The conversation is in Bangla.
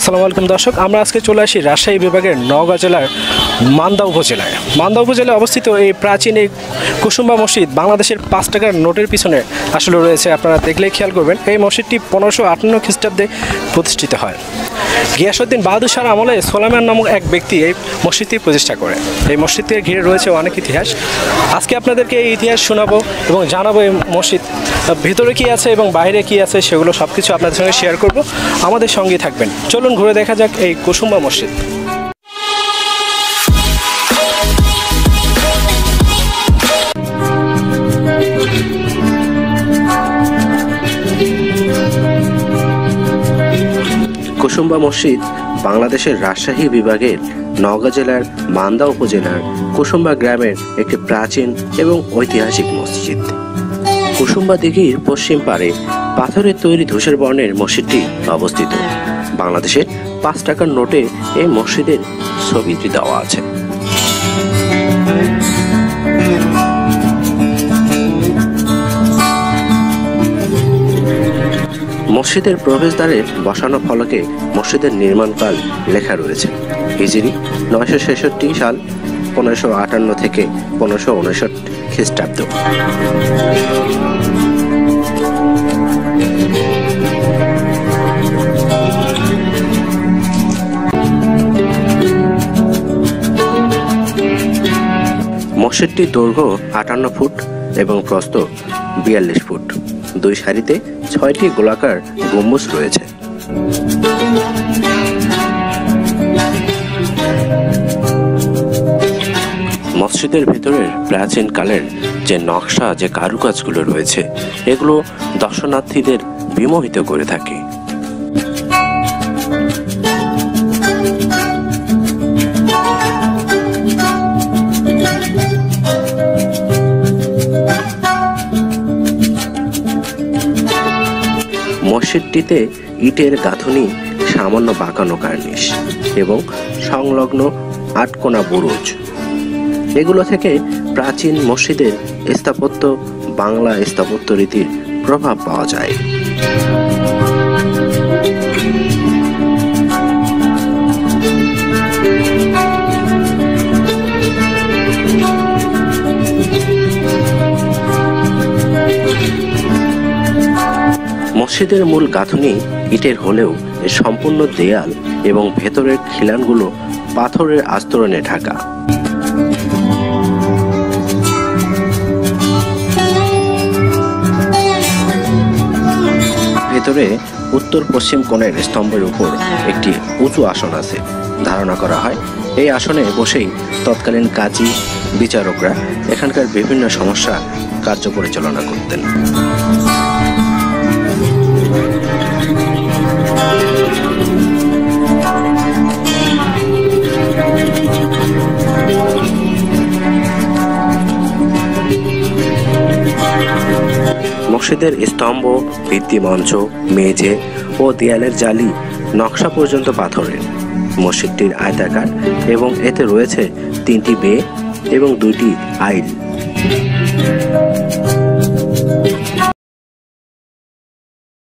আসসালামু আলাইকুম দর্শক, আমরা আজকে চলে আসি রাজশাহী বিভাগের নওগাঁ জেলার মান্দা উপজেলায়। মান্দা উপজেলায় অবস্থিত এই প্রাচীন এই কুসুম্বা মসজিদ বাংলাদেশের 5 টাকার নোটের পিছনে আসলে রয়েছে। আপনারা দেখলেই খেয়াল করবেন, এই মসজিদটি 1558 খ্রিস্টাব্দে প্রতিষ্ঠিত হয়। গিয়াসউদ্দিন বাহাদুর শাহর আমলে সোলাইমান নামক এক ব্যক্তি এই মসজিদটি প্রতিষ্ঠা করে। এই মসজিদকে ঘিরে রয়েছে অনেক ইতিহাস। আজকে আপনাদেরকে এই ইতিহাস শোনাবো এবং জানাবো এই মসজিদ ভিতরে কী আছে এবং বাইরে কী আছে সেগুলো সব কিছু আপনাদের সঙ্গে শেয়ার করব। আমাদের সঙ্গে থাকবেন, চলুন ঘুরে দেখা যাক এই কুসুম্বা মসজিদ। কুসুম্বা মসজিদ বাংলাদেশের রাজশাহী বিভাগের নওগাঁ জেলার মান্দা উপজেলার কুসুম্বা গ্রামের একটি প্রাচীন এবং ঐতিহাসিক মসজিদ। কুসুম্বা দিঘির পশ্চিম পারে পাথরের তৈরি ধূসর বর্ণের মসজিদটি অবস্থিত। বাংলাদেশের 5 টাকার নোটে এই মসজিদের ছবিটি দেওয়া আছে। মসজিদের প্রবেশদ্বারে বসানো ফলকে মসজিদের নির্মাণকাল লেখা রয়েছে। হিজরি 966 সাল, 1558 থেকে 1559 খ্রিস্টাব্দ। মসজিদটির দৈর্ঘ্য 58 ফুট এবং প্রস্থ 42 ফুট। 2 সারিতে 6টি গোলাকার গম্বুজ রয়েছে। মসজিদের ভেতরের প্রাচীন কালের যে নকশা, যে কারুকাজগুলো রয়েছে, এগুলো দর্শনার্থীদের বিমোহিত করে থাকে। মসজিদটিতে ইটের গাঁথুনি, সামান্য বাঁকানো কার্নিশ এবং সংলগ্ন 8 কোণা বুরুজ, এগুলো থেকে প্রাচীন মসজিদের স্থাপত্য বাংলা স্থাপত্য রীতির প্রভাব পাওয়া যায়। মসজিদের মূল গাঁথুনি ইটের হলেও এর সম্পূর্ণ দেয়াল এবং ভেতরের খিলানগুলো পাথরের আস্তরণে ঢাকা। ভেতরে উত্তর পশ্চিম কোণের স্তম্ভের উপর একটি উঁচু আসন আছে। ধারণা করা হয় এই আসনে বসেই তৎকালীন কাজী বিচারকরা এখানকার বিভিন্ন সমস্যা কার্য পরিচালনা করতেন। মসজিদের স্তম্ভ, ভিত্তিমঞ্চ, মেঝে ও দেয়ালের জালি নকশা পর্যন্ত পাথরের। মসজিদটির আয়তাকার এবং এতে রয়েছে 3টি বে এবং 2টি আইল।